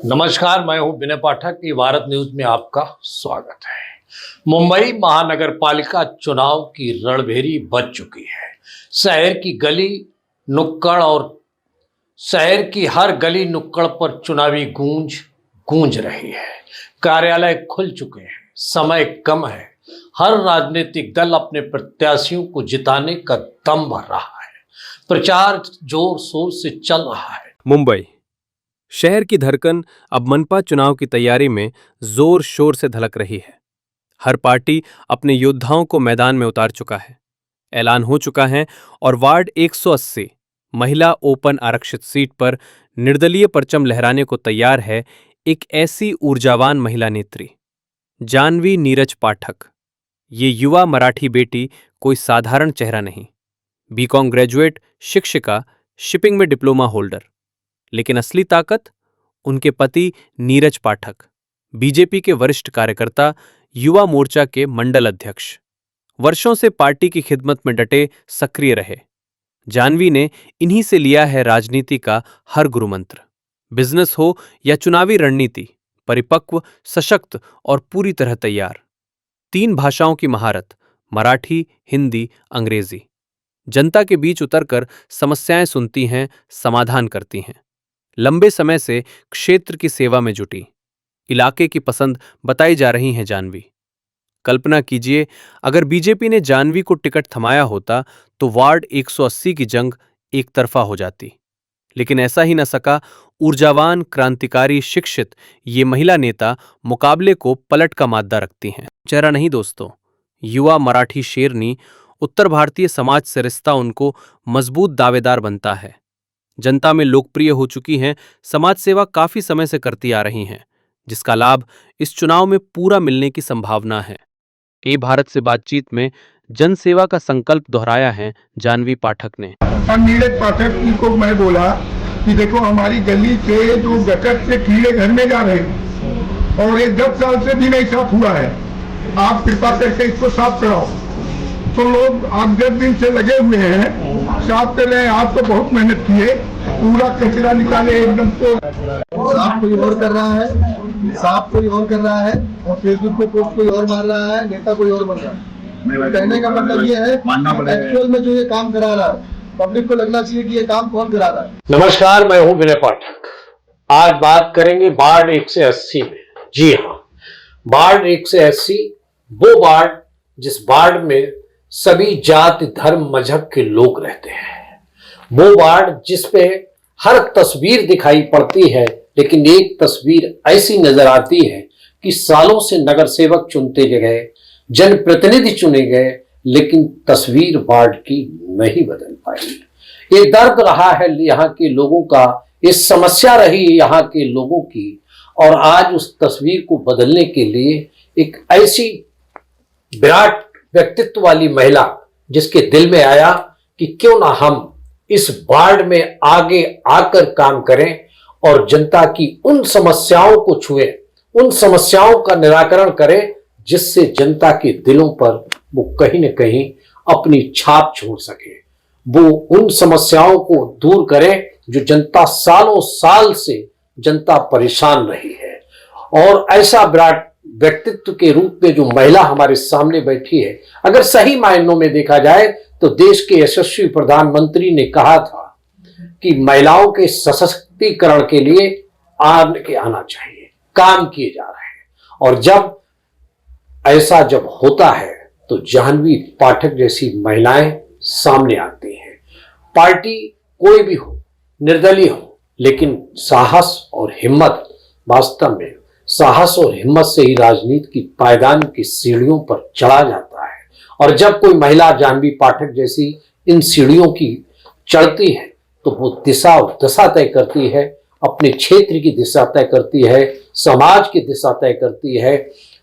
नमस्कार, मैं हूं विनय पाठक। ये भारत न्यूज में आपका स्वागत है। मुंबई महानगर पालिका चुनाव की रणभेरी बज चुकी है। शहर की गली नुक्कड़ और शहर की हर गली नुक्कड़ पर चुनावी गूंज रही है। कार्यालय खुल चुके हैं, समय कम है। हर राजनीतिक दल अपने प्रत्याशियों को जिताने का दम भर रहा है। प्रचार जोर शोर से चल रहा है। मुंबई शहर की धड़कन अब मनपा चुनाव की तैयारी में जोर शोर से धड़क रही है। हर पार्टी अपने योद्धाओं को मैदान में उतार चुका है। ऐलान हो चुका है और वार्ड 180 महिला ओपन आरक्षित सीट पर निर्दलीय परचम लहराने को तैयार है एक ऐसी ऊर्जावान महिला नेत्री, जाह्नवी नीरज पाठक। ये युवा मराठी बेटी कोई साधारण चेहरा नहीं। बीकॉम ग्रेजुएट शिक्षिका, शिपिंग में डिप्लोमा होल्डर, लेकिन असली ताकत उनके पति नीरज पाठक, बीजेपी के वरिष्ठ कार्यकर्ता, युवा मोर्चा के मंडल अध्यक्ष, वर्षों से पार्टी की खिदमत में डटे सक्रिय रहे। जाह्नवी ने इन्हीं से लिया है राजनीति का हर गुरुमंत्र। बिजनेस हो या चुनावी रणनीति, परिपक्व, सशक्त और पूरी तरह तैयार। 3 भाषाओं की महारत, मराठी, हिंदी, अंग्रेजी। जनता के बीच उतरकर समस्याएं सुनती हैं, समाधान करती हैं। लंबे समय से क्षेत्र की सेवा में जुटी, इलाके की पसंद बताई जा रही हैं जाह्नवी। कल्पना कीजिए, अगर बीजेपी ने जाह्नवी को टिकट थमाया होता तो वार्ड 180 की जंग एक तरफा हो जाती। लेकिन ऐसा ही न सका। ऊर्जावान, क्रांतिकारी, शिक्षित ये महिला नेता मुकाबले को पलट का मादा रखती हैं। चेहरा नहीं दोस्तों, युवा मराठी शेरनी, उत्तर भारतीय समाज से रिश्ता उनको मजबूत दावेदार बनता है। जनता में लोकप्रिय हो चुकी हैं, समाज सेवा काफी समय से करती आ रही हैं, जिसका लाभ इस चुनाव में पूरा मिलने की संभावना है। ए भारत से बातचीत में जन सेवा का संकल्प दोहराया है जाह्नवी पाठक ने। नीरज पाठक जी को मैं बोला कि देखो, हमारी गली से जो गटर से कीड़े घर में जा रहे हैं और ये 10 साल से भी नहीं साफ हुआ है, आप कृपा करके इसको साफ कराओ। तो लोग 8-10 दिन से लगे हुए हैं, साफ कर रहे हैं। आप तो बहुत मेहनत किए, पूरा कचरा निकाले एकदम। तो साफ कोई और कर रहा है, साफ कोई और कर रहा है और फेसबुक पे पोस्ट कोई और मार रहा है, नेता कोई और बन रहा है। कहने का मतलब ये है, एक्चुअल में जो ये काम करा रहा है, पब्लिक को लगना चाहिए कि ये काम कौन करा रहा है। नमस्कार, मैं हूं विनय पाठक। आज बात करेंगे वार्ड 180 में। जी हाँ, वार्ड 180 वो वार्ड जिस वार्ड में सभी जाति, धर्म, मजहब के लोग रहते हैं। वो वार्ड जिसपे हर तस्वीर दिखाई पड़ती है, लेकिन एक तस्वीर ऐसी नजर आती है कि सालों से नगर सेवक चुनते गए, जनप्रतिनिधि चुने गए, लेकिन तस्वीर वार्ड की नहीं बदल पाई। ये दर्द रहा है यहाँ के लोगों का, ये समस्या रही यहाँ के लोगों की, और आज उस तस्वीर को बदलने के लिए एक ऐसी विराट व्यक्तित्व वाली महिला जिसके दिल में आया कि क्यों ना हम इस वार्ड में आगे आकर काम करें और जनता की उन समस्याओं को छुएं, उन समस्याओं का निराकरण करें, जिससे जनता के दिलों पर वो कहीं न कहीं अपनी छाप छोड़ सके। वो उन समस्याओं को दूर करें जो जनता सालों साल से जनता परेशान रही है। और ऐसा विराट व्यक्तित्व के रूप में जो महिला हमारे सामने बैठी है, अगर सही मायनों में देखा जाए तो देश के यशस्वी प्रधानमंत्री ने कहा था कि महिलाओं के सशक्तिकरण के लिए आगे आना चाहिए, काम किए जा रहे हैं। और जब ऐसा जब होता है तो जाह्नवी पाठक जैसी महिलाएं सामने आती हैं। पार्टी कोई भी हो, निर्दलीय हो, लेकिन साहस और हिम्मत, वास्तव में साहस और हिम्मत से ही राजनीति की पायदान की सीढ़ियों पर चढ़ा जाता है। और जब कोई महिला जाह्नवी पाठक जैसी इन सीढ़ियों की चढ़ती है तो वो दिशा और दशा तय करती है, अपने क्षेत्र की दिशा तय करती है, समाज की दिशा तय करती है,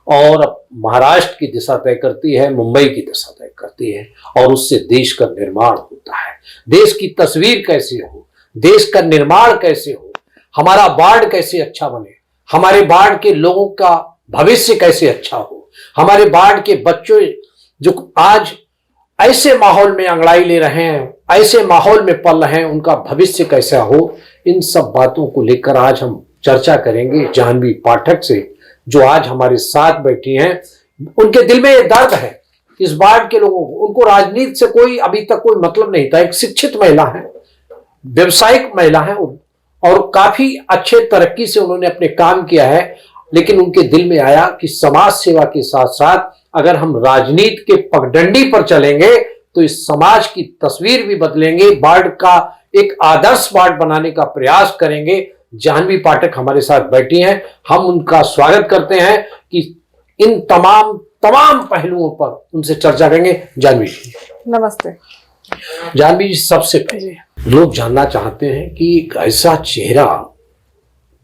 और महाराष्ट्र की दिशा तय करती है, मुंबई की दिशा तय करती है, और उससे देश का निर्माण होता है। देश की तस्वीर कैसे हो, देश का निर्माण कैसे हो, हमारा वार्ड कैसे अच्छा बने, हमारे वार्ड के लोगों का भविष्य कैसे अच्छा हो, हमारे वार्ड के बच्चों जो आज ऐसे माहौल में अंगड़ाई ले रहे हैं, ऐसे माहौल में पल रहे हैं, उनका भविष्य कैसा हो, इन सब बातों को लेकर आज हम चर्चा करेंगे जाह्नवी पाठक से, जो आज हमारे साथ बैठी हैं। उनके दिल में ये दर्द है इस बाढ़ के लोगों को, उनको राजनीति से कोई अभी तक कोई मतलब नहीं था। एक शिक्षित महिला है, व्यवसायिक महिला है और काफी अच्छे तरक्की से उन्होंने अपने काम किया है, लेकिन उनके दिल में आया कि समाज सेवा के साथ साथ अगर हम राजनीति के पगडंडी पर चलेंगे तो इस समाज की तस्वीर भी बदलेंगे, बाढ़ का एक आदर्श वार्ड बनाने का प्रयास करेंगे। जाह्नवी पाठक हमारे साथ बैठी हैं, हम उनका स्वागत करते हैं कि इन तमाम पहलुओं पर उनसे चर्चा करेंगे। जाह्नवी जी नमस्ते। जाह्नवी जी, सबसे पहले लोग जानना चाहते हैं कि एक ऐसा चेहरा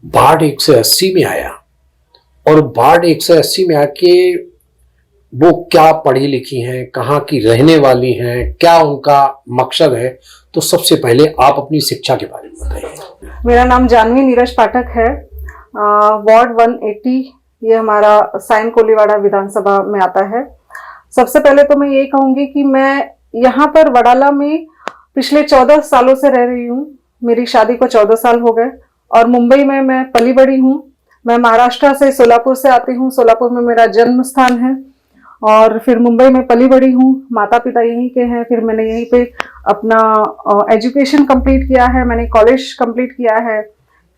बाढ़ 180 में आया और बाढ़ 180 में आके वो क्या पढ़ी लिखी हैं, कहाँ की रहने वाली हैं, क्या उनका मकसद है, तो सबसे पहले आप अपनी शिक्षा के बारे में बताइए। मेरा नाम जाह्नवी नीरज पाठक है। वार्ड 180 ये हमारा साइन कोलीवाड़ा विधानसभा में आता है। सबसे पहले तो मैं यही कहूँगी कि मैं यहाँ पर वडाला में पिछले 14 सालों से रह रही हूँ। मेरी शादी को 14 साल हो गए और मुंबई में मैं पली बड़ी हूँ। मैं महाराष्ट्र से सोलापुर से आती हूँ। सोलापुर में मेरा जन्म स्थान है और फिर मुंबई में पली बड़ी हूँ। माता पिता यहीं के हैं। फिर मैंने यहीं पे अपना एजुकेशन कंप्लीट किया है, मैंने कॉलेज कंप्लीट किया है।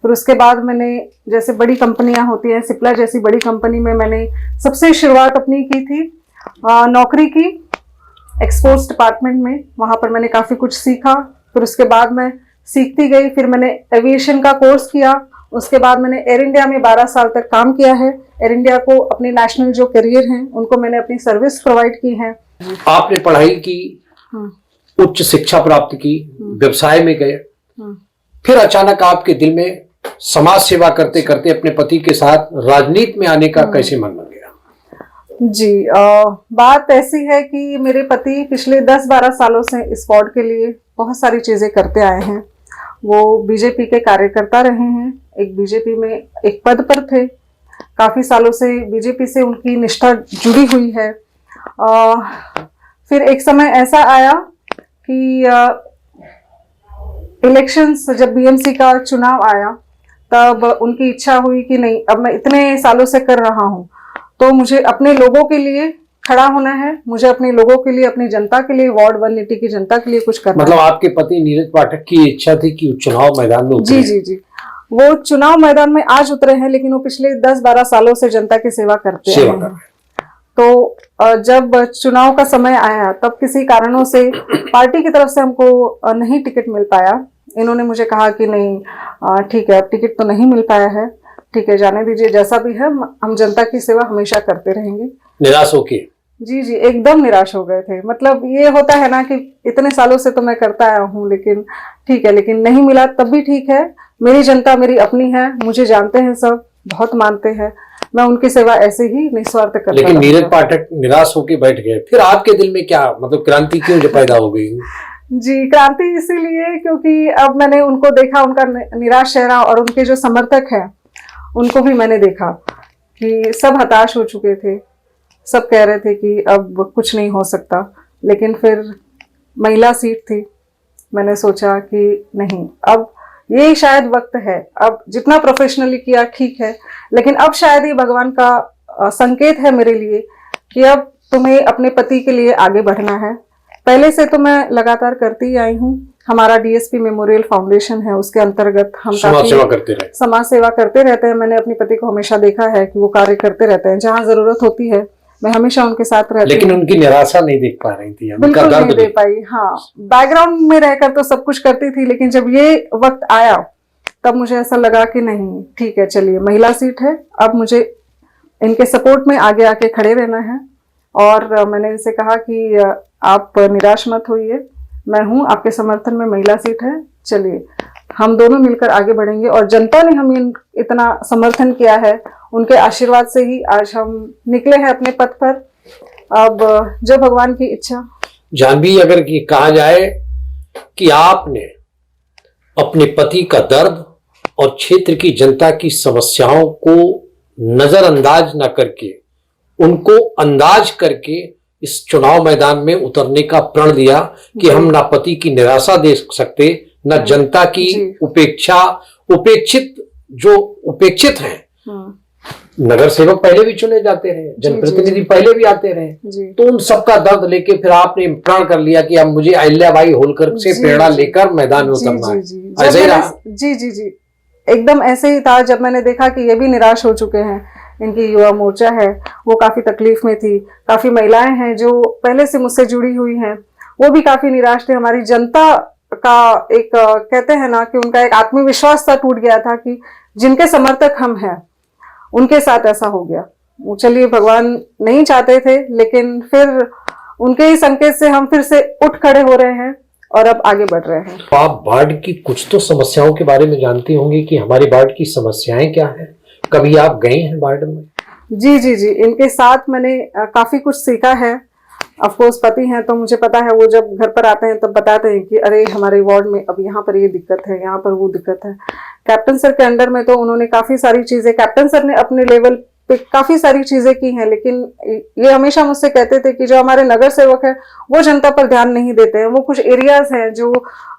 फिर उसके बाद मैंने जैसे बड़ी कंपनियां होती हैं, सिप्ला जैसी बड़ी कंपनी में मैंने सबसे शुरुआत अपनी की थी नौकरी की, एक्सपोर्ट्स डिपार्टमेंट में। वहाँ पर मैंने काफ़ी कुछ सीखा। फिर उसके बाद मैं सीखती गई। फिर मैंने एविएशन का कोर्स किया। उसके बाद मैंने एयर इंडिया में 12 साल तक काम किया है। एयर इंडिया को अपने नेशनल जो करियर हैं उनको मैंने अपनी सर्विस प्रोवाइड की है। आपने पढ़ाई की, उच्च शिक्षा प्राप्त की, व्यवसाय में गए, फिर अचानक आपके दिल में समाज सेवा करते करते अपने पति के साथ राजनीति में आने का कैसे मन बन गया? जी, बात ऐसी है कि मेरे पति पिछले 10-12 सालों से इस वार्ड के लिए बहुत सारी चीज़ें करते आए हैं। वो बीजेपी के कार्यकर्ता रहे हैं, एक बीजेपी में एक पद पर थे, काफ़ी सालों से बीजेपी से उनकी निष्ठा जुड़ी हुई है। फिर एक समय ऐसा आया कि इलेक्शंस, जब बीएमसी का चुनाव आया तब उनकी इच्छा हुई कि नहीं, अब मैं इतने सालों से कर रहा हूँ तो मुझे अपने लोगों के लिए खड़ा होना है, मुझे अपने लोगों के लिए, अपनी जनता के लिए, वार्ड 180 की जनता के लिए कुछ करना मतलब है। आपके पति नीरज पाठक की इच्छा थी कि चुनाव मैदान में उतरे? जी, वो चुनाव मैदान में आज उतरे हैं, लेकिन वो पिछले 10-12 सालों से जनता की सेवा करते हैं। तो जब चुनाव का समय आया तब किसी कारणों से पार्टी की तरफ से हमको नहीं टिकट मिल पाया। इन्होंने मुझे कहा कि नहीं ठीक है, अब टिकट तो नहीं मिल पाया है, ठीक है जाने दीजिए, जैसा भी है हम जनता की सेवा हमेशा करते रहेंगे। निराश होके? जी, एकदम निराश हो गए थे। मतलब ये होता है ना कि इतने सालों से तो मैं करता आया हूँ, लेकिन ठीक है, लेकिन नहीं मिला तब भी ठीक है। मेरी जनता मेरी अपनी है, मुझे जानते हैं सब, बहुत मानते हैं, मैं उनकी सेवा ऐसे ही निस्वार्थ करता। लेकिन नीरज पाठक निराश होके बैठ गए, फिर आपके दिल में क्या मतलब क्रांति क्यों जो पैदा हो गई? जी, क्रांति इसीलिए क्योंकि अब मैंने उनको देखा, उनका निराश चेहरा, और उनके जो समर्थक हैं उनको भी मैंने देखा कि सब हताश हो चुके थे, सब कह रहे थे कि अब कुछ नहीं हो सकता। लेकिन फिर महिला सीट थी, मैंने सोचा कि नहीं, अब ये शायद वक्त है, अब जितना प्रोफेशनली किया ठीक है, लेकिन अब शायद ये भगवान का संकेत है मेरे लिए कि अब तुम्हें अपने पति के लिए आगे बढ़ना है। पहले से तो मैं लगातार करती ही आई हूँ। हमारा डीएसपी मेमोरियल फाउंडेशन है, उसके अंतर्गत हम समाज सेवा करते रहते हैं। मैंने अपने पति को हमेशा देखा है कि वो कार्य करते रहते हैं, जहाँ जरूरत होती है मैं हमेशा उनके साथ रहती हूँ। लेकिन उनकी निराशा नहीं देख पा रही थी, बिल्कुल नहीं दे पाई। हाँ, बैकग्राउंड में रहकर तो सब कुछ करती थी, लेकिन जब ये वक्त आया तब मुझे ऐसा लगा कि नहीं ठीक है, चलिए महिला सीट है, अब मुझे इनके सपोर्ट में आगे आके खड़े रहना है। और मैंने इनसे कहा कि आप निराश मत होइए, मैं हूँ आपके समर्थन में, महिला सीट है, चलिए हम दोनों मिलकर आगे बढ़ेंगे। और जनता ने हमें इतना समर्थन किया है, उनके आशीर्वाद से ही आज हम निकले हैं अपने पथ पर। अब जो भगवान की इच्छा। जाह्नवी, अगर ये कहा जाए कि आपने अपने पति का दर्द और क्षेत्र की जनता की समस्याओं को नजरअंदाज न करके, उनको अंदाज करके इस चुनाव मैदान में उतरने का प्रण लिया कि हम ना पति की निराशा देख सकते, न जनता की उपेक्षित जो उपेक्षित हैं, नगर सेवक पहले भी चुने जाते रहे, जनप्रतिनिधि पहले भी आते रहे, तो उन सबका दर्द लेके फिर आपने प्रण कर लिया कि अब मुझे अहिल्याबाई होलकर से प्रेरणा लेकर मैदान में उतरना है। ऐसे ही रहा? जी जी जी, एकदम ऐसे ही था। जब मैंने देखा कि ये भी निराश हो चुके हैं, इनकी युवा मोर्चा है वो काफी तकलीफ में थी, काफी महिलाएं हैं जो पहले से मुझसे जुड़ी हुई हैं, वो भी काफी निराश थे। हमारी जनता का एक कहते हैं ना कि उनका एक आत्मविश्वास सा टूट गया था कि जिनके समर्थक हम हैं उनके साथ ऐसा हो गया। वो चलिए भगवान नहीं चाहते थे, लेकिन फिर उनके ही संकेत से हम फिर से उठ खड़े हो रहे हैं और अब आगे बढ़ रहे हैं। तो आप वार्ड की कुछ तो समस्याओं के बारे में जानती होंगी कि हमारे वार्ड की समस्याएं क्या है। कभी आप गए हैं वार्ड में? जी जी जी, इनके साथ मैंने काफी कुछ सीखा है। अफकोर्स पति हैं तो मुझे पता है, वो जब घर पर आते हैं तब बताते हैं कि अरे हमारे वार्ड में अब यहाँ पर ये दिक्कत है, यहाँ पर वो दिक्कत है। कैप्टन सर के अंडर में तो उन्होंने काफी सारी चीजें, कैप्टन सर ने अपने लेवल पे काफी सारी चीजें की हैं, लेकिन ये हमेशा मुझसे कहते थे कि जो हमारे नगर सेवक है वो जनता पर ध्यान नहीं देते हैं। वो कुछ एरियाज हैं जो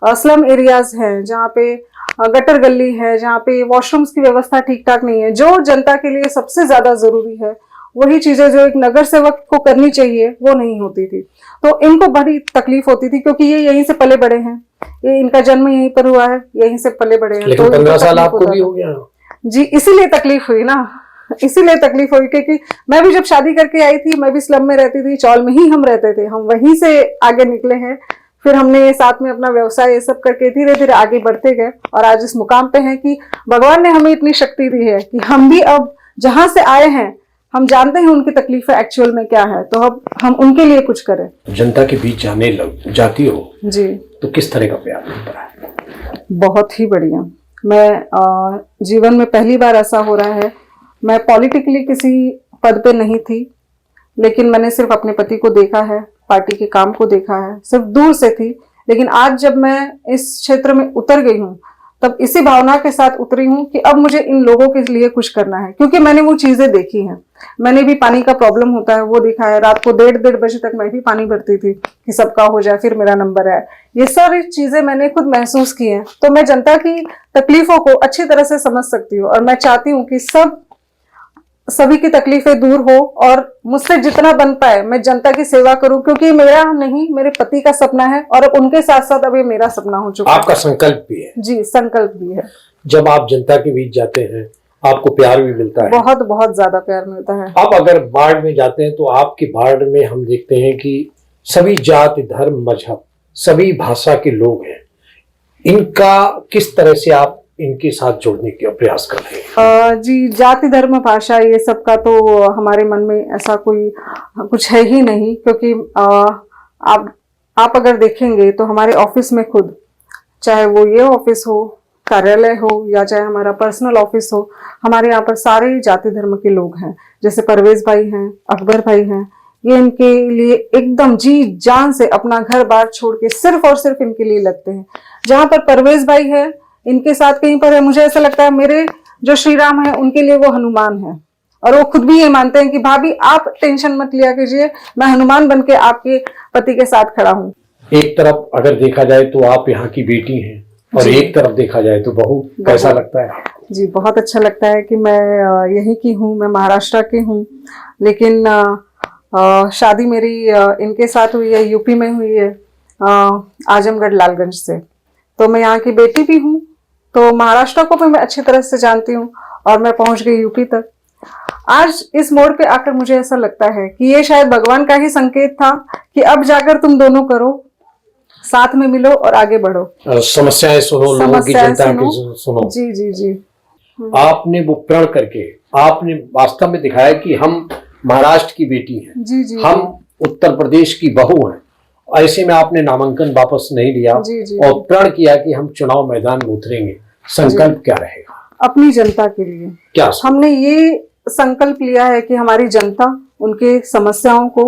स्लम एरियाज हैं, जहाँ पे गटर गली है, जहाँ पे वॉशरूम्स की व्यवस्था ठीक ठाक नहीं है, जो जनता के लिए सबसे ज्यादा जरूरी है वही चीजें जो एक नगर सेवक को करनी चाहिए वो नहीं होती थी। तो इनको बड़ी तकलीफ होती थी क्योंकि ये यहीं से पले बड़े हैं, ये इनका जन्म यहीं पर हुआ है, यहीं से पले बड़े हैं। लेकिन तो 15 साल आपको भी हो गया। जी, इसीलिए तकलीफ हुई ना, इसीलिए तकलीफ हुई क्योंकि मैं भी जब शादी करके आई थी, मैं भी स्लम में रहती थी, चौल में ही हम रहते थे, हम वहीं से आगे निकले हैं। फिर हमने साथ में अपना व्यवसाय ये सब करके धीरे धीरे आगे बढ़ते गए और आज इस मुकाम पे हैं कि भगवान ने हमें इतनी शक्ति दी है कि हम भी अब जहां से आए हैं हम जानते हैं उनकी तकलीफ एक्चुअल में क्या है, तो अब हम उनके लिए कुछ करें। जनता के बीच जाती हो जी, तो किस तरह का प्यार मिलता है? बहुत ही बढ़िया। मैं जीवन में पहली बार ऐसा हो रहा है, मैं पॉलिटिकली किसी पद पे नहीं थी, लेकिन मैंने सिर्फ अपने पति को देखा है, पार्टी के काम को देखा है, सिर्फ दूर से थी। लेकिन आज जब मैं इस क्षेत्र में उतर गई हूँ तब इसी भावना के साथ उतरी हूँ कि अब मुझे इन लोगों के लिए कुछ करना है, क्योंकि मैंने वो चीजें देखी हैं। मैंने भी पानी का प्रॉब्लम होता है वो देखा है, रात को 1:30 बजे तक मैं भी पानी भरती थी कि सबका हो जाए फिर मेरा नंबर है। ये सारी चीजें मैंने खुद महसूस की हैं, तो मैं जनता की तकलीफों को अच्छी तरह से समझ सकती हूँ और मैं चाहती हूँ कि सभी की तकलीफें दूर हो और मुझसे जितना बन पाए मैं जनता की सेवा करूं, क्योंकि मेरा नहीं मेरे पति का सपना है और अब उनके साथ साथ अब ये मेरा सपना हो चुका है। आपका संकल्प भी है? जी, संकल्प भी है। जब आप जनता के बीच जाते हैं आपको प्यार भी मिलता है? बहुत बहुत ज्यादा प्यार मिलता है। आप अगर वार्ड में जाते हैं तो आपके वार्ड में हम देखते हैं कि सभी जाति, धर्म, मजहब, सभी भाषा के लोग हैं। इनका किस तरह से आप इनके साथ जोड़ने का प्रयास कर रहे हैं? जी, जाति, धर्म, भाषा ये सब का तो हमारे मन में ऐसा कोई कुछ है ही नहीं, क्योंकि आप अगर देखेंगे तो हमारे ऑफिस में खुद, चाहे वो ये ऑफिस हो, कार्यालय हो या चाहे हमारा पर्सनल ऑफिस हो, हमारे यहाँ पर सारे जाति धर्म के लोग हैं। जैसे परवेज भाई हैं, अकबर भाई हैं, ये इनके लिए एकदम जी जान से अपना घर बार छोड़ के सिर्फ और सिर्फ इनके लिए लगते हैं। जहाँ पर परवेज भाई है इनके साथ कहीं पर है, मुझे ऐसा लगता है मेरे जो श्री राम है उनके लिए वो हनुमान है, और वो खुद भी ये मानते हैं कि भाभी आप टेंशन मत लिया कीजिए, मैं हनुमान बन के आपके पति के साथ खड़ा हूँ। एक तरफ अगर देखा जाए तो आप यहाँ की बेटी हैं और एक तरफ देखा जाए तो बहू, कैसा लगता है? जी, बहुत अच्छा लगता है कि मैं यहीं की हूँ, मैं महाराष्ट्र की हूँ, लेकिन शादी मेरी इनके साथ हुई है, यूपी में हुई है, आजमगढ़ लालगंज से। तो मैं यहाँ की बेटी भी हूँ, तो महाराष्ट्र को भी मैं अच्छी तरह से जानती हूँ और मैं पहुंच गई यूपी तक। आज इस मोड़ पे आकर मुझे ऐसा लगता है कि ये शायद भगवान का ही संकेत था कि अब जाकर तुम दोनों करो, साथ में मिलो और आगे बढ़ो। समस्याएं सुनो, लोगों की, जनता की सुनो। जी जी जी। आपने वो प्रण करके आपने वास्तव में दिखाया कि हम महाराष्ट्र की बेटी हैं। जी जी। हम उत्तर प्रदेश की बहू हैं। ऐसे में आपने नामांकन वापस नहीं लिया और प्रण किया कि हम चुनाव मैदान में उतरेंगे। संकल्प क्या रहेगा? अपनी जनता के लिए क्या हमने ये संकल्प लिया है कि हमारी जनता, उनके समस्याओं को,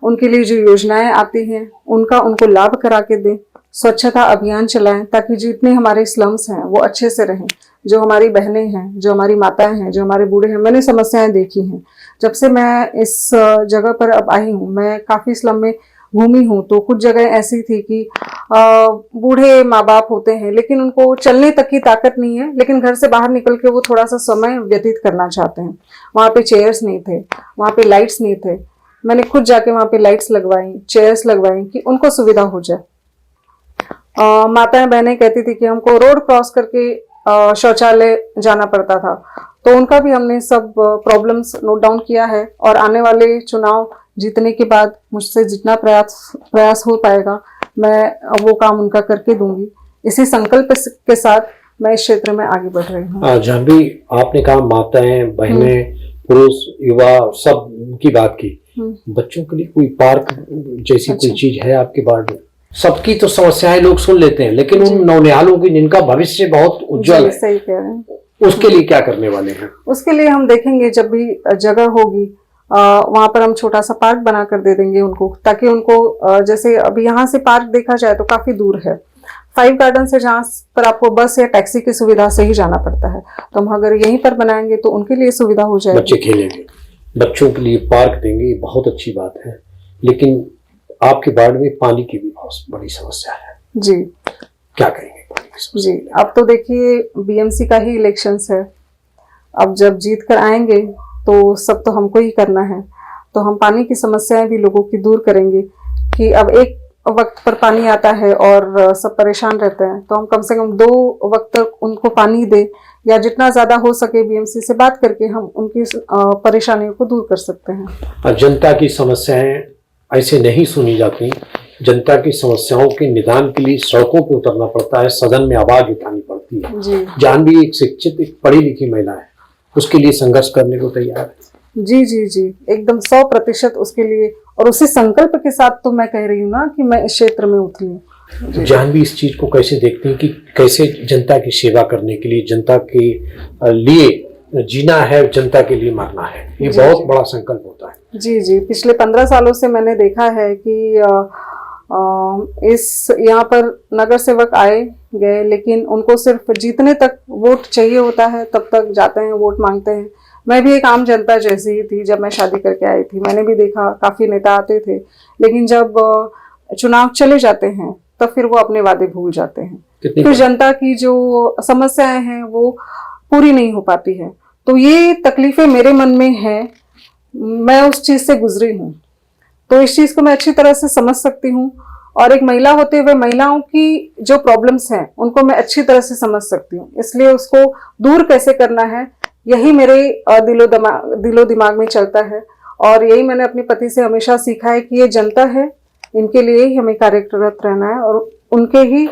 उनके लिए जो योजनाएं आती हैं उनका उनको लाभ करा के दें। स्वच्छता अभियान चलाएं ताकि जितने हमारे स्लम्स हैं वो अच्छे से रहें। जो हमारी बहनें हैं, जो हमारी माताएं हैं, जो हमारे बूढ़े हैं, मैंने समस्याएं देखी हैं। जब से मैं इस जगह पर अब आई हूँ, मैं काफी स्लम में घूमी हूँ तो कुछ जगह ऐसी थी कि बूढ़े माँ बाप होते हैं लेकिन उनको चलने तक की ताकत नहीं है, लेकिन घर से बाहर निकल के वो थोड़ा सा समय व्यतीत करना चाहते हैं। वहाँ पे चेयर्स नहीं थे, वहाँ पे लाइट्स नहीं थे। मैंने खुद जाके वहाँ पे लाइट्स लगवाई, चेयर्स लगवाई कि उनको सुविधा हो जाए। माताएं बहनें कहती थी कि हमको रोड क्रॉस करके शौचालय जाना पड़ता था, तो उनका भी हमने सब प्रॉब्लम्स नोट डाउन किया है और आने वाले चुनाव जीतने के बाद मुझसे जितना प्रयास हो पाएगा मैं वो काम उनका करके दूंगी। इसी संकल्प के साथ मैं इस क्षेत्र में आगे बढ़ रही हूँ। जानवी, आपने कहा माताएं बहनें पुरुष युवा सब की बात की, बच्चों के लिए कोई पार्क जैसी कोई चीज है आपके वार्ड में? सबकी तो समस्याएं लोग सुन लेते हैं, लेकिन उन नौनिहालों की जिनका भविष्य बहुत उज्जवल है, सही कह रहे हैं, उसके लिए क्या करने वाले हैं? उसके लिए हम देखेंगे जब भी जगह होगी वहां पर हम छोटा सा पार्क बना कर दे देंगे उनको, ताकि उनको जैसे अभी यहाँ से पार्क देखा जाए तो काफी दूर है। 5 गार्डन से जहाँ पर आपको बस या टैक्सी की सुविधा से ही जाना पड़ता है, तो हम अगर यहीं पर बनाएंगे तो उनके लिए सुविधा हो जाएगी। बच्चे खेलेंगे, बच्चों के लिए पार्क देंगे, बहुत अच्छी बात है। लेकिन आपके वार्ड में पानी की भी बहुत बड़ी समस्या है जी, क्या करेंगे पानी की समस्या? जी, अब तो देखिए बीएमसी का ही इलेक्शंस है, अब जब जीत कर आएंगे तो सब तो हमको ही करना है, तो हम पानी की समस्याएं भी लोगों की दूर करेंगे कि अब एक वक्त पर पानी आता है और सब परेशान रहते हैं, तो हम कम से कम 2 वक्त तक उनको पानी दे, या जितना ज्यादा हो सके बीएमसी से बात करके हम उनकी परेशानियों को दूर कर सकते हैं। जनता की समस्याएं ऐसे नहीं सुनी जाती, जनता की समस्याओं के निदान के लिए सड़कों पर उतरना पड़ता है, सदन में आवाज उठानी पड़ती है। जी, जानवी एक शिक्षित, एक पढ़ी लिखी महिला है, उसके लिए संघर्ष करने को तैयार है। जी जी जी, एकदम 100% उसके लिए, और उसी संकल्प के साथ तो मैं कह रही हूँ ना कि मैं इस क्षेत्र में उतरी। जानवी इस चीज को कैसे देखती हैं कि कैसे जनता की सेवा करने के लिए, जनता के लिए जीना है, जनता के लिए मरना है, ये बहुत बड़ा संकल्प होता है। जी जी, पिछले 15 सालों से मैंने देखा है कि इस यहाँ पर नगर सेवक आए गए, लेकिन उनको सिर्फ जीतने तक वोट चाहिए होता है, तब तक जाते हैं, वोट मांगते हैं। मैं भी एक आम जनता जैसी ही थी जब मैं शादी करके आई थी, मैंने भी देखा काफी नेता आते थे, लेकिन जब चुनाव चले जाते हैं तब फिर वो अपने वादे भूल जाते हैं, फिर जनता की जो समस्याएं हैं वो पूरी नहीं हो पाती है। तो ये तकलीफें मेरे मन में है, मैं उस चीज से गुजरी हूँ, तो इस चीज को मैं अच्छी तरह से समझ सकती हूँ, और एक महिला होते हुए महिलाओं की जो प्रॉब्लम्स हैं उनको मैं अच्छी तरह से समझ सकती हूँ। इसलिए उसको दूर कैसे करना है यही मेरे दिलो दिमाग में चलता है, और यही मैंने अपने पति से हमेशा सीखा है कि ये जनता है, इनके लिए ही हमें कार्यरत रहना है और उनके ही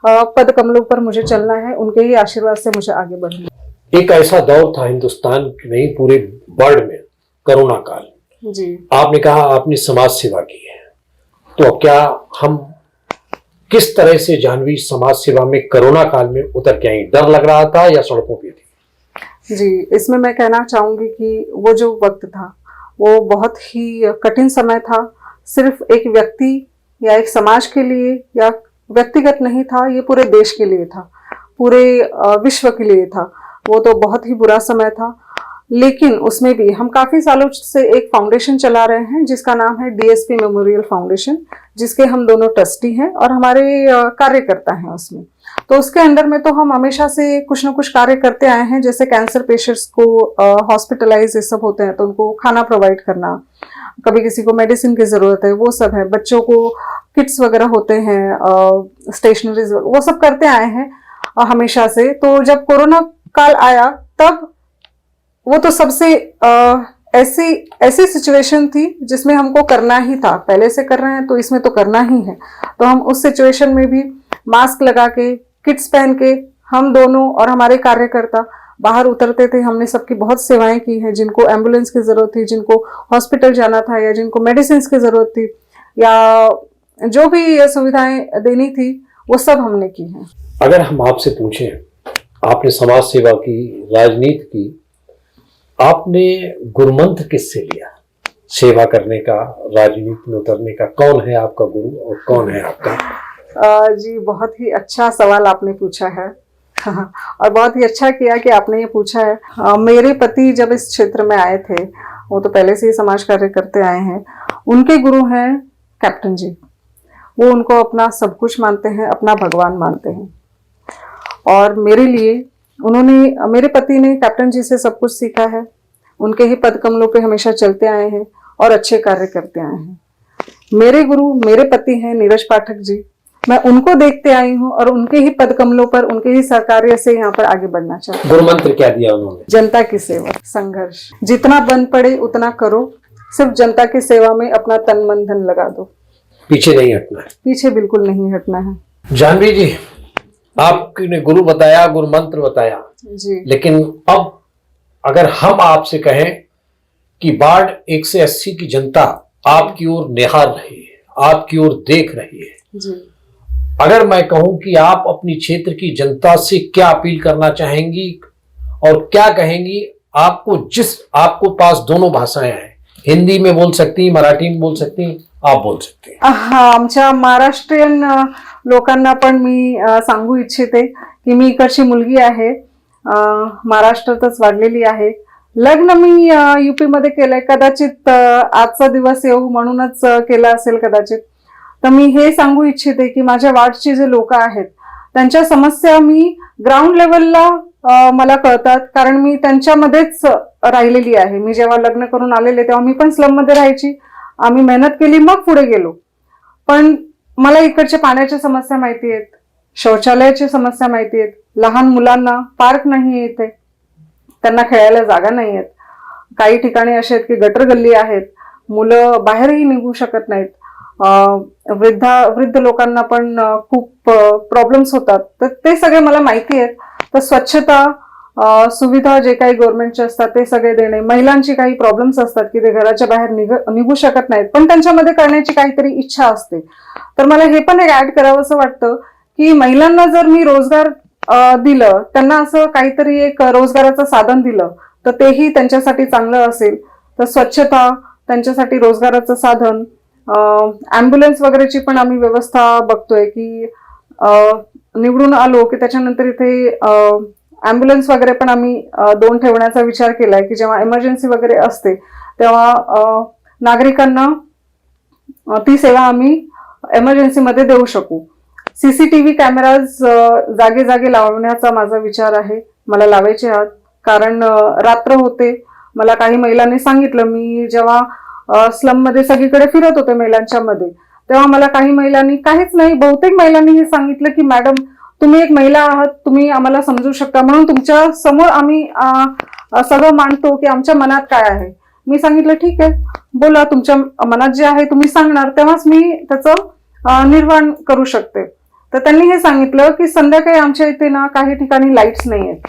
पद कमलों पर मुझे चलना है, उनके ही आशीर्वाद से मुझे आगे बढ़ना है। एक ऐसा दौर था हिंदुस्तान की नहीं पूरे वर्ल्ड में, कोरोना काल। जी, आपने कहा आपने समाज सेवा की है, तो क्या हम किस तरह से जानवी समाज सेवा में कोरोना काल में उतर के आई? डर लग रहा था या सड़कों पे थी? जी, इसमें मैं कहना चाहूंगी कि वो जो वक्त था वो बहुत ही कठिन समय था। सिर्फ एक व्यक्ति या एक समाज के लिए या व्यक्तिगत नहीं था, ये पूरे देश के लिए था, पूरे विश्व के लिए था। वो तो बहुत ही बुरा समय था, लेकिन उसमें भी हम काफी सालों से एक फाउंडेशन चला रहे हैं जिसका नाम है डीएसपी मेमोरियल फाउंडेशन, जिसके हम दोनों ट्रस्टी हैं और हमारे कार्यकर्ता हैं उसमें। तो उसके अंडर में तो हम हमेशा से कुछ ना कुछ कार्य करते आए हैं, जैसे कैंसर पेशेंट्स को हॉस्पिटलाइज ये सब होते हैं तो उनको खाना प्रोवाइड करना, कभी किसी को मेडिसिन की जरूरत है वो सब है, बच्चों को किट्स वगैरह होते हैं, स्टेशनरीज, वो सब करते आए हैं हमेशा से। तो जब कोरोना काल आया तब वो तो सबसे ऐसी सिचुएशन थी जिसमें हमको करना ही था, पहले से कर रहे हैं तो इसमें तो करना ही है। तो हम उस सिचुएशन में भी मास्क लगा के, किट्स पहन के हम दोनों और हमारे कार्यकर्ता बाहर उतरते थे। हमने सबकी बहुत सेवाएं की हैं, जिनको एम्बुलेंस की जरूरत थी, जिनको हॉस्पिटल जाना था या जिनको मेडिसिन की जरूरत थी या जो भी सुविधाएं देनी थी वो सब हमने की हैं। अगर हम आपसे पूछें, आपने समाज सेवा की, राजनीति की, आपने गुरुमंत्र किससे लिया सेवा करने का, राजनीति में उतरने का? कौन है आपका गुरु और कौन है आपका? जी, बहुत ही अच्छा सवाल आपने पूछा है और बहुत ही अच्छा किया कि आपने ये पूछा है। मेरे पति जब इस क्षेत्र में आए थे, वो तो पहले से ही समाज कार्य करते आए हैं, उनके गुरु हैं कैप्टन जी, वो उनको अपना सब कुछ मानते हैं, अपना भगवान मानते हैं। और मेरे लिए उन्होंने, मेरे पति ने कैप्टन जी से सब कुछ सीखा है, उनके ही पद कमलों पे हमेशा चलते आए हैं और अच्छे कार्य करते आए हैं। मेरे गुरु मेरे पति हैं नीरज पाठक जी, मैं उनको देखते आई हूँ और उनके ही पद कमलों पर, उनके ही सहकार्य से यहाँ पर आगे बढ़ना चाहती हूँ। गुरु मंत्र क्या दिया उन्होंने? जनता की सेवा, संघर्ष, जितना बन पड़े उतना करो, सिर्फ जनता की सेवा में अपना तन मन धन लगा दो, पीछे नहीं हटना है। पीछे बिल्कुल नहीं हटना है। जानवी जी, आपने गुरु बताया, गुरु मंत्र बताया जी, लेकिन अब अगर हम आपसे कहें कि वार्ड 180 की जनता आपकी ओर निहार रही है, आपकी ओर देख रही है, जी, अगर मैं कहूं कि आप अपनी क्षेत्र की जनता से क्या अपील करना चाहेंगी और क्या कहेंगी? आपको पास दोनों भाषाएं हैं, हिंदी में बोल सकती, मराठी में बोल सकती, आप बोल सकते हैं। हा, आमच्या महाराष्ट्रीयन लोकांना पण मी सांगू इच्छिते की मी इकडची मुलगी आहे, महाराष्ट्रातच वाढलेली आहे। लग्न मी युपी मध्ये केलंय, कदाचित आजचा दिवस येऊ म्हणूनच केला असेल कदाचित। तर मी हे सांगू इच्छिते की माझ्या वार्डचे जे लोक आहेत त्यांच्या समस्या मी ग्राउंड लेवलला मला कळतात, कारण मी त्यांच्यामध्येच राहिलेली आहे। मी जेव्हा लग्न करून आलेले तेव्हा मी पण स्लम मध्ये राहायची, आम्ही मेहनत केली मग पुढे गेलो। पण मला इकडच्या पाण्याच्या समस्या माहिती आहेत, शौचालयाची समस्या माहिती आहेत, लहान मुलांना पार्क नाही आहे इथे, त्यांना खेळायला जागा नाही आहेत, काही ठिकाणी असे आहेत की गटर गल्ली आहेत, मुलं बाहेरही निघू शकत नाहीत, वृद्ध लोकांना पण खूप प्रॉब्लेम्स होतात। तर ते सगळे मला माहिती आहेत। तर स्वच्छता, सुविधा जे काही गव्हर्नमेंटचे असतात ते सगळे देणे, महिलांची काही प्रॉब्लेम्स असतात की ते घराच्या बाहेर निघू शकत नाहीत पण त्यांच्यामध्ये करण्याची काहीतरी इच्छा असते। तर मला हे पण एक ऍड करावं असं वाटतं की महिलांना जर मी रोजगार दिलं, त्यांना असं काहीतरी एक रोजगाराचं साधन दिलं तर तेही त्यांच्यासाठी चांगलं असेल। तर स्वच्छता, त्यांच्यासाठी रोजगाराचं साधन, ॲम्ब्युलन्स वगैरेची पण आम्ही व्यवस्था बघतोय की निवडून आलो की त्याच्यानंतर इथे ॲम्ब्युलन्स वगैरे पण आम्ही 2 ठेवण्याचा विचार केलाय की जेव्हा इमर्जन्सी वगैरे असते तेव्हा नागरिकांना ती सेवा आम्ही इमर्जन्सीमध्ये देऊ शकू। सीसीटीव्ही कॅमेराज जागे जागे लावण्याचा माझा विचार आहे, मला लावायचे आहेत, कारण रात्र होते। मला काही महिलांनी सांगितलं, मी जेव्हा स्लम मध्ये सगळीकडे फिरत होते महिलांच्या मध्ये, तेव्हा मला काही महिलांनी, काहीच नाही बहुतेक महिलांनी हे सांगितलं की मॅडम तुम्ही एक महिला आहात, तुम्ही आम्हाला समजू शकता म्हणून तुमच्या समोर आम्ही सगळं मांडतो की आमच्या मनात काय आहे। मी सांगितलं ठीक आहे, बोला, तुमच्या मनात जे आहे तुम्ही सांगणार तेव्हाच मी त्याचं निर्वाण करू शकते। तर त्यांनी हे सांगितलं की संध्याकाळी आमच्या इथे ना काही ठिकाणी लाईट्स नाही आहेत,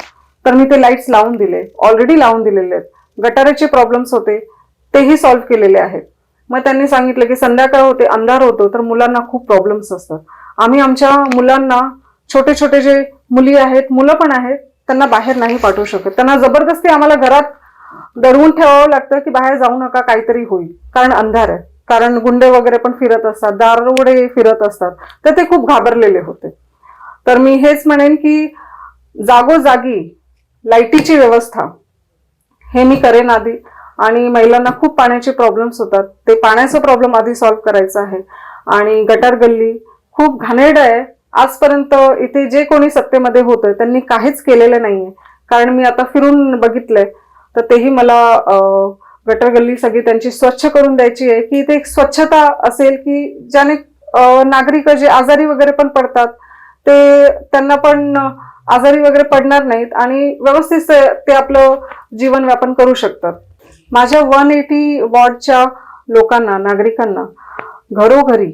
तर मी ते लाईट्स लावून दिले, ऑलरेडी लावून दिलेले आहेत। गटाराचे प्रॉब्लेम्स होते तेही सॉल्व्ह केलेले आहेत। मग त्यांनी सांगितलं की संध्याकाळ होते, अंधार होतो, तर मुलांना खूप प्रॉब्लेम्स असतात, आम्ही आमच्या मुलांना, छोटे छोटे जे मुली आहेत, मुलं पण आहेत, त्यांना बाहेर नाही पाठवू शकत, त्यांना जबरदस्ती आम्हाला घरात दडवून ठेवावं लागतं की बाहेर जाऊ नका, काहीतरी होईल, कारण अंधार आहे, कारण गुंडे वगैरे पण फिरत असतात, दारोडे फिरत असतात, तर ते खूप घाबरलेले होते। तर मी हेच म्हणेन की जागोजागी लाईटीची व्यवस्था हे मी करेन आधी, आणि महिलांना खूप पाण्याचे प्रॉब्लेम्स होतात, ते पाण्याचा प्रॉब्लेम आधी सॉल्व्ह करायचा आहे। आणि गटार गल्ली खूप घाणेरडं आहे, आजपर्यंत इथे जे कोणी सत्तेमध्ये होतं त्यांनी काहीच केलेलं नाहीये, कारण मी आता फिरून बघितलंय, तर तेही मला गटर गल्ली सगळी त्यांची स्वच्छ करून द्यायची आहे की इथे एक स्वच्छता असेल की ज्याने नागरिक जे आजारी वगैरे पण पडतात ते त्यांना पण आजारी वगैरे पडणार नाहीत आणि व्यवस्थित ते आपलं जीवन व्यापन करू शकतात। माझ्या 180 वॉर्डच्या लोकांना, नागरिकांना घरोघरी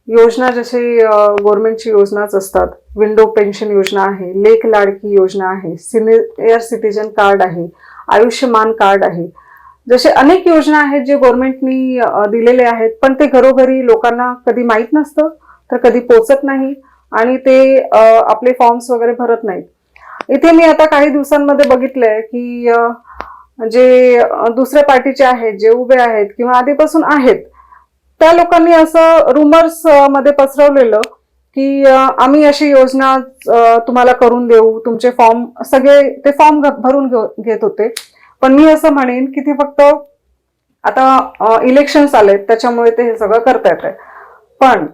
योजना, जसे गव्हर्नमेंटची योजनाच असतात, विंडो पेन्शन योजना आहे, लेक लाडकी योजना आहे, सिनियर सिटीजन कार्ड आहे, आयुष्यमान कार्ड आहे, जसे अनेक योजना आहेत जे गव्हर्नमेंटनी दिलेले आहेत, पण ते घरोघरी लोकांना कधी माहीत नसतं, तर कधी पोचत नाही आणि ते आपले फॉर्म्स वगैरे भरत नाहीत। इथे मी आता काही दिवसांमध्ये बघितलंय की जे दुसऱ्या पार्टीचे आहेत, जे उभे आहेत किंवा आधीपासून आहेत, त्या लोकांनी असं रुमर्स मध्ये पसरवलेलं की आम्ही अशी योजना तुम्हाला करून देऊ, तुमचे फॉर्म सगळे ते फॉर्म भरून घेत होते। पण मी असं म्हणेन की ते फक्त आता इलेक्शन्स आले त्याच्यामुळे ते हे सगळं करता येते, पण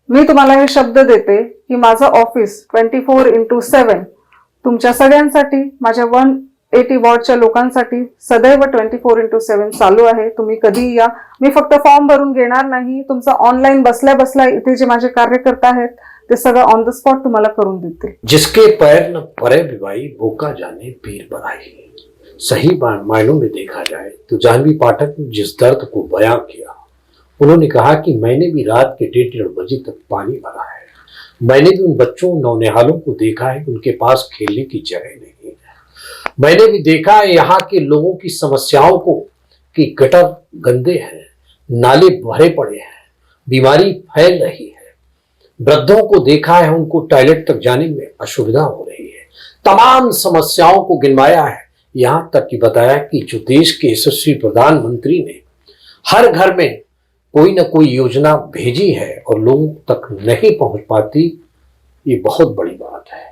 मी तुम्हाला हे शब्द देते की माझं ऑफिस 24/7 तुमच्या सगळ्यांसाठी, माझ्या 180 वॉर्डच्या लोकांसाठी सदैव 24/7 चालू आहे. तुम्ही कधी या. मी फक्त फॉर्म भरून घेणार नाही, तुमचं ऑनलाईन बसल्या बसल्या इथे जे माझे कार्यकर्ता आहेत ते सगळं ऑन द स्पॉट तुम्हाला करून देतील. जिसके पैर न परे बिवाई बोका जाने पीर बराई। सही मायनों में देखा जाए तो जाह्नवी पाठक ने जिस दर्द को बयां किया, उन्होंने कहा कि मैंने भी रात के 1:30 बजे तक पानी भरा है। मैंने भी उन बच्चों नौनिहालों को देखा है कि उनके पास खेलने की जगह नहीं है। मैंने भी देखा है यहाँ के लोगों की समस्याओं को कि गटर गंदे हैं, नाले भरे पड़े हैं, बीमारी फैल रही है। वृद्धों को देखा है, उनको टॉयलेट तक जाने में असुविधा हो रही है। तमाम समस्याओं को गिनवाया है, यहाँ तक कि बताया कि जो देश के यशस्वी प्रधानमंत्री ने हर घर में कोई न कोई योजना भेजी है और लोगों तक नहीं पहुंच पाती, ये बहुत बड़ी बात है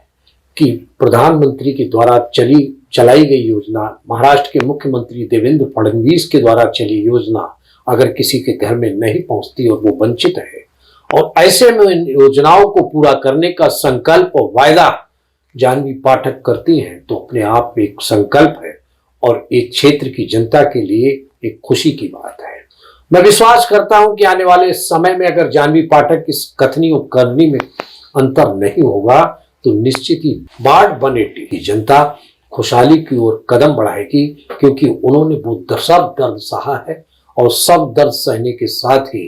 कि प्रधानमंत्री के द्वारा चलाई गई योजना, महाराष्ट्र के मुख्यमंत्री देवेंद्र फडणवीस के द्वारा चली योजना अगर किसी के घर में नहीं पहुंचती और वो वंचित है, और ऐसे में इन योजनाओं को पूरा करने का संकल्प और वायदा जाह्नवी पाठक करती हैं, तो अपने आप में एक संकल्प है और एक क्षेत्र की जनता के लिए एक खुशी की बात है। मैं विश्वास करता हूं कि आने वाले समय में अगर जाह्नवी पाठक इस कथनी और करनी में अंतर नहीं होगा तो निश्चित ही वार्ड 180 की जनता खुशहाली की ओर कदम बढ़ाएगी, क्योंकि उन्होंने वो सब दर्द सहा है और सब दर्द सहने के साथ ही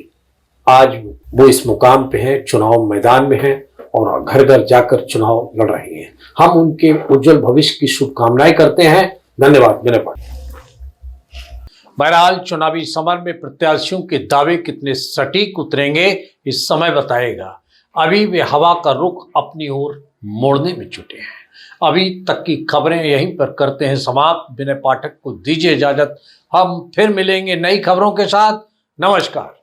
आज वो इस मुकाम पे हैं, चुनाव मैदान में हैं और घर घर जाकर चुनाव लड़ रही हैं। हम उनके उज्जवल भविष्य की शुभकामनाएं करते हैं। धन्यवाद। मेरे पास बहरहाल चुनावी समर में प्रत्याशियों के दावे कितने सटीक उतरेंगे इस समय बताएगा। अभी वे हवा का रुख अपनी ओर मोड़ने में जुटे हैं। अभी तक की खबरें यहीं पर करते हैं समाप्त। विनय पाठक को दीजिए इजाजत। हम फिर मिलेंगे नई खबरों के साथ। नमस्कार।